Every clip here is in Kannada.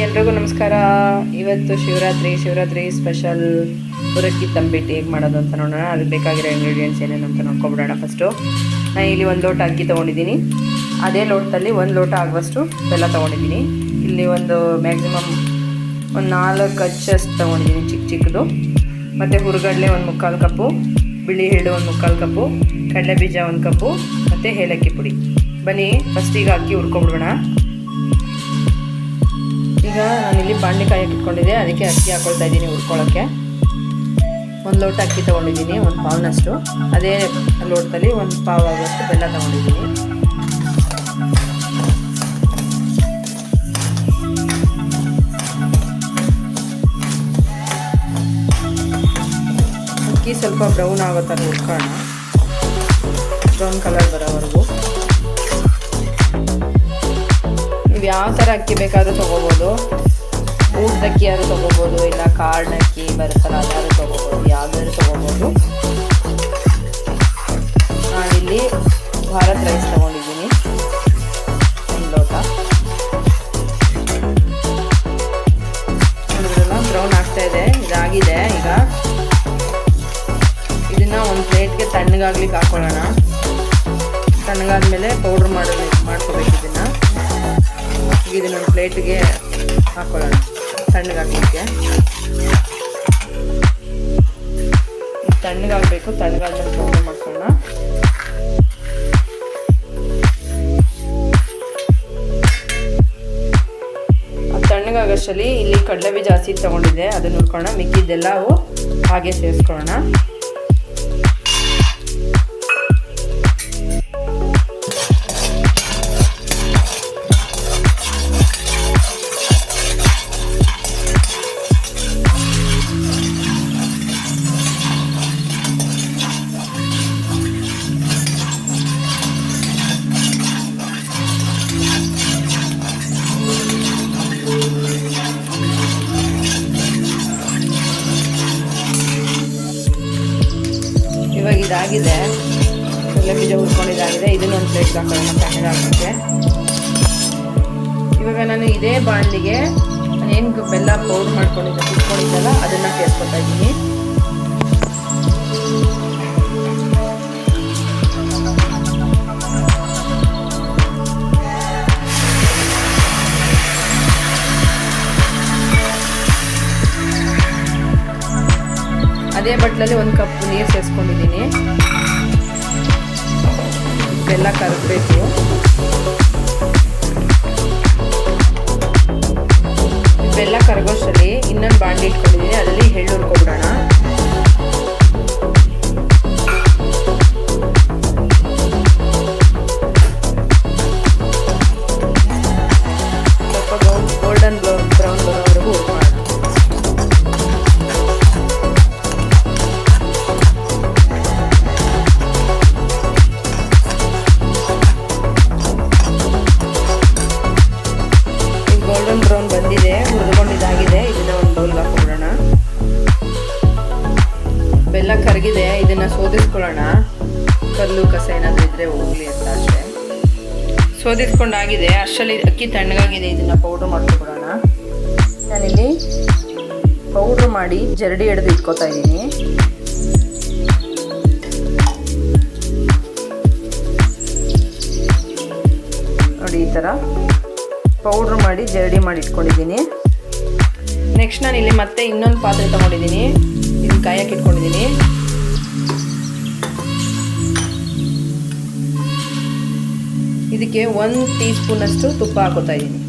ಎಲ್ರಿಗೂ ನಮಸ್ಕಾರ. ಇವತ್ತು ಶಿವರಾತ್ರಿ ಸ್ಪೆಷಲ್ ಹುರಕ್ಕಿ ತಂಬಿಟ್ಟು ಹೇಗೆ ಮಾಡೋದು ಅಂತ ನೋಡೋಣ. ಅದಕ್ಕೆ ಬೇಕಾಗಿರೋ ಇಂಗ್ರೀಡಿಯೆಂಟ್ಸ್ ಏನೇನು ಅಂತ ನೋಡ್ಕೊಬಿಡೋಣ. ಫಸ್ಟು ನಾನು ಇಲ್ಲಿ 1 ಲೋಟ ಅಕ್ಕಿ ತೊಗೊಂಡಿದ್ದೀನಿ. ಅದೇ ಲೋಟದಲ್ಲಿ 1 ಲೋಟ ಆಗುವಷ್ಟು ಬೆಲ್ಲ ತೊಗೊಂಡಿದ್ದೀನಿ. ಇಲ್ಲಿ ಒಂದು ಮ್ಯಾಕ್ಸಿಮಮ್ ಒಂದು 4 ಅಚ್ಚಷ್ಟು ತೊಗೊಂಡಿದ್ದೀನಿ ಚಿಕ್ಕದು. ಮತ್ತು ಹುರುಗಡಲೆ 1/4 ಕಪ್ಪು, ಬಿಳಿ ಎಳ್ಳು 1/4 ಕಪ್ಪು, ಕಡಲೆಬೀಜ 1 ಕಪ್ಪು ಮತ್ತು ಏಲಕ್ಕಿ ಪುಡಿ. ಬನ್ನಿ ಫಸ್ಟಿಗೆ ಅಕ್ಕಿ ಹುರ್ಕೊಬಿಡೋಣ. ಈಗ ನಾನಿಲ್ಲಿ ಬಾಣಲೆ ಕಾಯಕ್ಕೆ ಇಟ್ಕೊಂಡಿದ್ದೆ, ಅದಕ್ಕೆ ಅಕ್ಕಿ ಹಾಕ್ಕೊಳ್ತಾ ಇದ್ದೀನಿ ಹುರ್ಕೊಳ್ಳೋಕ್ಕೆ. 1 ಲೋಟ ಅಕ್ಕಿ ತೊಗೊಂಡಿದ್ದೀನಿ, 1 ಪಾವ್ನಷ್ಟು. ಅದೇ ಲೋಟದಲ್ಲಿ 1 ಪಾವ್ ಆಗುವಷ್ಟು ಬೆಲ್ಲ ತೊಗೊಂಡಿದ್ದೀನಿ. ಅಕ್ಕಿ ಸ್ವಲ್ಪ ಬ್ರೌನ್ ಆಗೋ ಥರ ಹುರ್ಕೊಳ್ಳೋಣ, ಬ್ರೌನ್ ಕಲರ್ ಬರೋವರೆಗೂ. ನೀವು ಯಾವ ಥರ ಅಕ್ಕಿ ಬೇಕಾದರೂ ತೊಗೋಬೋದು. ಊಟದ ಅಕ್ಕಿ ಯಾರು ತೊಗೋಬೋದು, ಇಲ್ಲ ಕಾರ್ಡ್ ಅಕ್ಕಿ ಬರುತ್ತಲ್ಲ ಅದಾದ್ರು ತೊಗೋಬೋದು, ಯಾವ್ದಾದ್ರು ತೊಗೋಬೋದು. ನಾನಿಲ್ಲಿ ಭಾರತ್ ರೈಸ್ ತೊಗೊಂಡಿದ್ದೀನಿ 1 ಲೋಟ. ಬ್ರೌನ್ ಆಗ್ತಾ ಇದೆ, ಇದಾಗಿದೆ. ಈಗ ಇದನ್ನು ಒಂದು ಪ್ಲೇಟ್ಗೆ ತಣ್ಣಗಾಗ್ಲಿಕ್ಕೆ ಹಾಕೊಳ್ಳೋಣ. ತಣ್ಣಗಾದ್ಮೇಲೆ ಪೌಡ್ರ್ ಮಾಡ್ಕೋಬೇಕು. ಇದನ್ನೊಂದು ಪ್ಲೇಟ್ಗೆ ಹಾಕೊಳ್ಳೋಣ ತಣ್ಣಗಾಗಲಿಕ್ಕೆ. ತಣ್ಣಗಾಗಬೇಕು, ತಣ್ಣಗಾದ್ಮೇಲೆ ಪೌಡರ್ ಮಾಡ್ಕೊಳ್ಳೋಣ. ತಣ್ಣಗಾಗಷ್ಟರಲ್ಲಿ ಇಲ್ಲಿ ಕಡಲೆಬೀಜ ಹಸಿ ತೊಗೊಂಡಿದ್ದೆ, ಅದನ್ನು ಹುರ್ಕೊಳ್ಳೋಣ. ಮಿಕ್ಕಿದ್ದೆಲ್ಲವೂ ಹಾಗೆ ಸೇರಿಸ್ಕೊಳ್ಳೋಣ. ಇವಾಗ ಇದಾಗಿದೆ, ಕಡಲೆಬೀಜ ಹುರ್ಕೊಂಡಿದ್ದಾಗಿದೆ. ಇದನ್ನೊಂದು ಪ್ಲೇಟ್ಗೆ ಹಾಕೋಣ ತಣ್ಣಗಾಗಕ್ಕೆ. ಇವಾಗ ನಾನು ಇದೇ ಬಾಣಲಿಗೆ ನಾನೇನು ಬೆಲ್ಲ ಪೌಡ್ರ್ ಕುಟ್ಕೊಂಡಿದ್ದಲ್ಲ ಅದನ್ನು ಸೇರಿಸ್ಕೊತಾ ಇದ್ದೀನಿ. ಅದೇ ಬಟ್ಲಲ್ಲಿ 1 ಕಪ್ ನೀರು ಸೇರಿಸ್ಕೊಂಡಿದ್ದೀನಿ. ಬೆಲ್ಲ ಕರಗಬೇಕು. ಬೆಲ್ಲ ಕರಗೋಷ್ಟರಲ್ಲಿ ಇನ್ನೊಂದು ಬಾಣಲಿ ಇಟ್ಕೊಂಡಿದ್ದೀನಿ, ಅದರಲ್ಲಿ ಎಳ್ಳು ಹುರ್ಕೊಬಿಡೋಣ. ಸ್ವಲ್ಪ ಗೋಲ್ಡನ್ ಬ್ರೌನ್ ಬರೋವರೆಗೂ ಹುರ್ಕೊಳ್ಳೋಣ. ಗೋಲ್ಡನ್ ಬ್ರೌನ್ ಬಂದಿದೆ, ಹುರಿದುಕೊಂಡಿದ್ದಾಗಿದೆ. ಇದನ್ನ ಒಂದು ಬೌಲ್ಗೆ ಹಾಕೊಂಡ್ಬಿಡೋಣ. ಬೆಲ್ಲ ಕರಗಿದೆ, ಇದನ್ನ ಸೋದಿಸ್ಕೊಳ್ಳೋಣ. ಕಲ್ಲು ಕಸ ಏನಾದರೂ ಇದ್ರೆ ಹೋಗ್ಲಿ ಅಂತ ಅಷ್ಟೇ. ಸೋದಿಸ್ಕೊಂಡಾಗಿದೆ, ಅಷ್ಟರಲ್ಲಿ ಅಕ್ಕಿ ತಣ್ಣಗಾಗಿದೆ. ಇದನ್ನ ಪೌಡ್ರ್ ಮಾಡ್ಕೊಬಿಡೋಣ. ನಾನಿಲ್ಲಿ ಪೌಡ್ರ್ ಮಾಡಿ ಜರಡಿ ಹಿಡಿದು ಇಟ್ಕೋತಾ ಇದ್ದೀನಿ. ನೋಡಿ, ಈ ಥರ ಪೌಡ್ರ್ ಮಾಡಿ ಜರಡಿ ಮಾಡಿ ಇಟ್ಕೊಂಡಿದ್ದೀನಿ. ನೆಕ್ಸ್ಟ್ ನಾನು ಇಲ್ಲಿ ಮತ್ತೆ ಇನ್ನೊಂದು ಪಾತ್ರೆ ತೊಗೊಂಡಿದ್ದೀನಿ, ಇದನ್ನ ಕಾಯಕ್ಕೆ ಇಟ್ಕೊಂಡಿದ್ದೀನಿ. ಇದಕ್ಕೆ 1 ಟೀ ಸ್ಪೂನಷ್ಟು ತುಪ್ಪ ಹಾಕೋತಾ ಇದ್ದೀನಿ.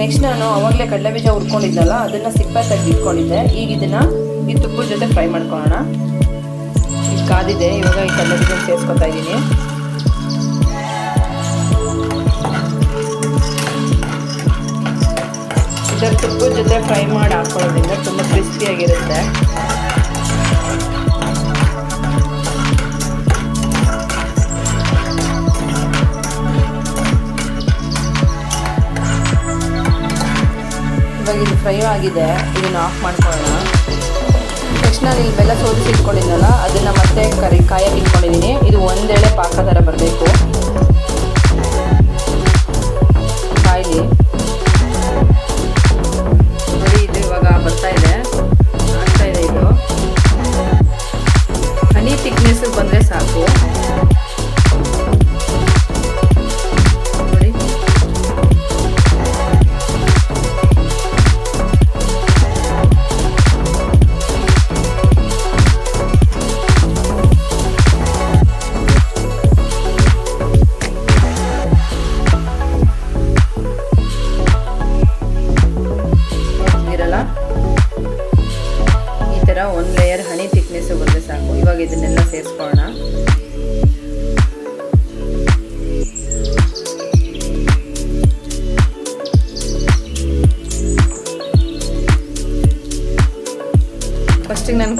ನೆಕ್ಸ್ಟ್ ನಾನು ಅವಾಗಲೇ ಕಡಲೆಬೀಜ ಹುರ್ಕೊಂಡಿದ್ದಲ್ಲ ಅದನ್ನು ಸಿಪ್ಪೆ ತೆಗೆದು ಇಟ್ಕೊಂಡಿದ್ದೆ. ಈಗ ಇದನ್ನು ಈ ತುಪ್ಪದ ಜೊತೆ ಫ್ರೈ ಮಾಡ್ಕೊಳ್ಳೋಣ. ಇದು ಕಾದಿದೆ. ಇವಾಗ ಈ ಕಡಲೆಬೀಜ ಸೇರಿಸ್ಕೊತಾ ಇದ್ದೀನಿ. ಇದರ ತುಪ್ಪದ ಜೊತೆ ಫ್ರೈ ಮಾಡಿ ಹಾಕೊಳ್ಳೋದ್ರಿಂದ ತುಂಬ ಕ್ರಿಸ್ಪಿಯಾಗಿರುತ್ತೆ. ಇವಾಗ ಇದು ಫ್ರೈ ಆಗಿದೆ, ಇದನ್ನು ಆಫ್ ಮಾಡ್ಕೊಳ್ಳೋಣ. ನೆಕ್ಸ್ಟ್ ನಾನು ಇಲ್ಲಿ ಬೆಲ್ಲ ಸೋದಿಸಿ ಇಟ್ಕೊಂಡಿದ್ನಲ್ಲ ಅದನ್ನು ಮತ್ತೆ ಕಾಯಕ್ಕೆ ಇಟ್ಕೊಂಡಿದ್ದೀನಿ. ಇದು ಒಂದೇಳೆ ಪಾಕ ಥರ ಬರಬೇಕು ಕಾಯಿಲಿ. ನೋಡಿ ಇದು ಇವಾಗ ಬರ್ತಾ ಇದೆ, ಆಗ್ತಾ ಇದೆ. ಇದು ಹನಿ ಥಿಕ್ನೆಸ್ ಬಂದರೆ ಸಾಕು. ನೋಡಿ ಈ ಥರ ಒಂದು ಲೇಯರ್ ಹನಿ ಥಿಕ್ನೆಸ್ ಬಂದರೆ ಸಾಕು. ಇವಾಗ ಇದನ್ನೆಲ್ಲ ಸೇರಿಸ್ಕೊಳ್ಳೋಣ. ಫಸ್ಟಿಗೆ ನಾನು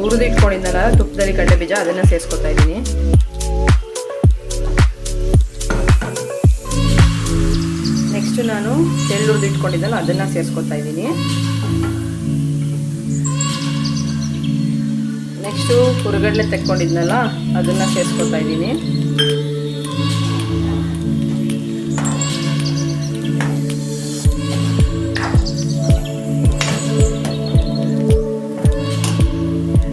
ಹುರಿದಿಟ್ಕೊಂಡಿದ್ದಲ್ಲ ತುಪ್ಪದಲ್ಲಿ ಕಡಲೆ ಬೀಜ, ಅದನ್ನು ಸೇರಿಸ್ಕೊತಾ ಇದ್ದೀನಿ. ನೆಕ್ಸ್ಟ್ ನಾನು ಎಳ್ಳು ಹುರಿದಿಟ್ಕೊಂಡಿದ್ದಲ್ಲ ಅದನ್ನು ಸೇರಿಸ್ಕೊತಾ ಇದ್ದೀನಿ. ನೆಕ್ಸ್ಟು ಹುರುಗಡ್ಲೆ ತೆಕ್ಕೊಂಡಿದ್ನಲ್ಲ ಅದನ್ನು ಸೇರಿಸ್ಕೊತಾ ಇದ್ದೀನಿ.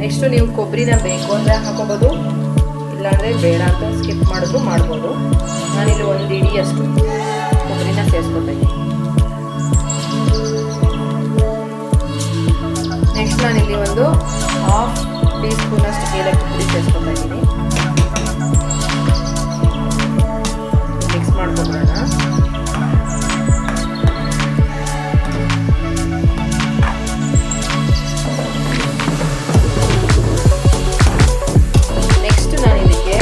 ನೆಕ್ಸ್ಟು ನೀವು ಕೊಬ್ಬರಿನ ಬೇಕು ಅಂದರೆ ಹಾಕೋಬೋದು, ಇಲ್ಲಾಂದರೆ ಬೇಡ ಅಂತ ಸ್ಕಿಪ್ ಮಾಡಿದ್ರು ಮಾಡ್ಬೋದು. ನಾನಿಲ್ಲಿ ಒಂದು ಇಡಿಯಷ್ಟು ಕೊಬ್ಬರಿನ ಸೇರಿಸ್ಕೊತಾ ಇದ್ದೀನಿ. ನೆಕ್ಸ್ಟ್ ನಾನಿಲ್ಲಿ ಒಂದು 1/2 ಟೀ ಸ್ಪೂನಷ್ಟು ಏಲಕ್ಕಿ ಪುಡಿ ಸೇರಿಸ್ಕೊತಾ ಇದ್ದೀನಿ. ಮಿಕ್ಸ್ ಮಾಡ್ಕೊಬಿಡೋಣ. ನೆಕ್ಸ್ಟ್ ನಾನು ಇದಕ್ಕೆ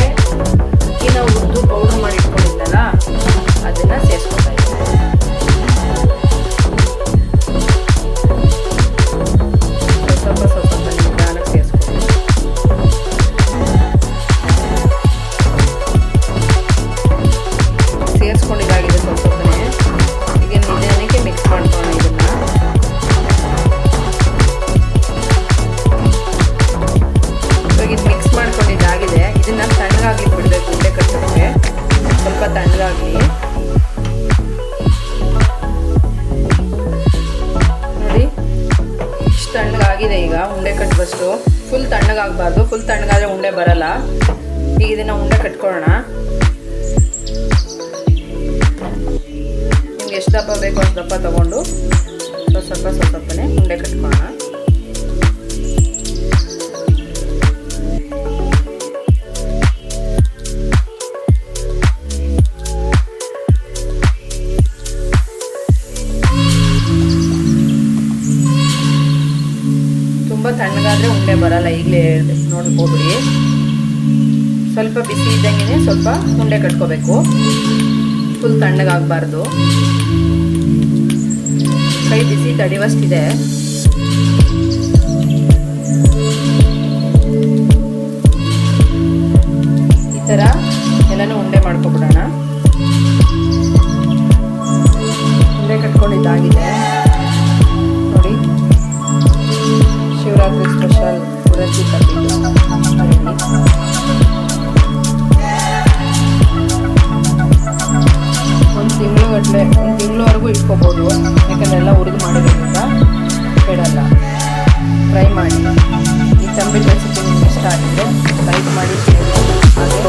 ಅಕ್ಕಿನ ಹುರಿದು ಪೌಡರ್ ಮಾಡಿ ಇಟ್ಕೊಂಡಿದ್ದಲ್ಲ ಅದನ್ನು ಸೇರಿಸ್ಕೊತಾ ಇದ್ದೀನಿ. ಸ್ವಲ್ಪ ನಿಧಾನಕ್ಕೆ ಸೇರಿಸ್ಕೊತೀನಿ. ಸೇರಿಸ್ಕೊಂಡಿದ್ದಾಗಿದೆ ಸ್ವಲ್ಪನೇ. ಈಗ ನಿಧಾನಕ್ಕೆ ಮಿಕ್ಸ್ ಮಾಡ್ಕೊಳ್ಳೋಣ ಇದನ್ನು. ಇವಾಗ ಇದು ಮಿಕ್ಸ್ ಮಾಡ್ಕೊಂಡಿದ್ದಾಗಿದೆ. ಇದನ್ನು ತಣ್ಣಗಾಗ್ಲಿಕ್ಕೆ ಬಿಡಬೇಕು. ಉಂಡೆ ಕಟ್ಟೋಕ್ಕೆ ಸ್ವಲ್ಪ ತಣ್ಣಗಾಗಲಿ. ನೋಡಿ ಇಷ್ಟು ತಣ್ಣಗಾಗಿದೆ. ಈಗ ಉಂಡೆ ಕಟ್ಟುವಷ್ಟು. ಫುಲ್ ತಣ್ಣಗಾಗಬಾರ್ದು. ಫುಲ್ ತಣ್ಣಗಾದರೆ ಉಂಡೆ ಬರಲ್ಲ. ಈಗ ಇದನ್ನು ಉಂಡೆ ಕಟ್ಕೊಳ್ಳೋಣ. ನಿಮ್ಗೆ ಎಷ್ಟು ದಪ್ಪ ಬೇಕೋ ಅಷ್ಟು ದಪ್ಪ ತೊಗೊಂಡು ಸ್ವಲ್ಪನೇ ಉಂಡೆ ಕಟ್ಕೊಳ್ಳೋಣ. ತುಂಬ ತಣ್ಣಗಾದರೆ ಉಂಡೆ ಬರಲ್ಲ. ಈಗಲೇ ನೋಡ್ಕೊಬಿಡಿ. ಸ್ವಲ್ಪ ಬಿಸಿ ಇದ್ದಂಗೆ ಸ್ವಲ್ಪ ಉಂಡೆ ಕಟ್ಕೋಬೇಕು. ಫುಲ್ ತಣ್ಣಗಾಗಬಾರ್ದು. ಕೈ ಬಿಸಿ ತಡೆಯುವಷ್ಟಿದೆ. ಈ ಥರ ಎಲ್ಲನೂ ಉಂಡೆ ಮಾಡ್ಕೊಬಿಡೋಣ. ಉಂಡೆ ಕಟ್ಕೊಂಡಿದ್ದಾಗಿದೆ ನೋಡಿ. ಶಿವರಾತ್ರಿ ಸ್ಪೆಷಲ್ ಉರತ್ತಿ ತಂಬಿಟ್ಟು ಒಂದು ತಿಂಗಳವರೆಗೂ ಇಟ್ಕೋಬೋದು. ಯಾಕಂದರೆ ಎಲ್ಲ ಹುರಿದು ಮಾಡಿರೋದ್ರಿಂದ ಕೆಡಲ್ಲ. ಟ್ರೈ ಮಾಡಿ. ಈ ತಂಬಿಟ್ಟು ರೆಸಿಪಿ ನಿಮ್ಗೆ ಇಷ್ಟ ಆಗಿದ್ರೆ ಲೈಕ್ ಮಾಡಿ, ಶೇರ್ ಮಾಡಿ. ಹಾಗೆ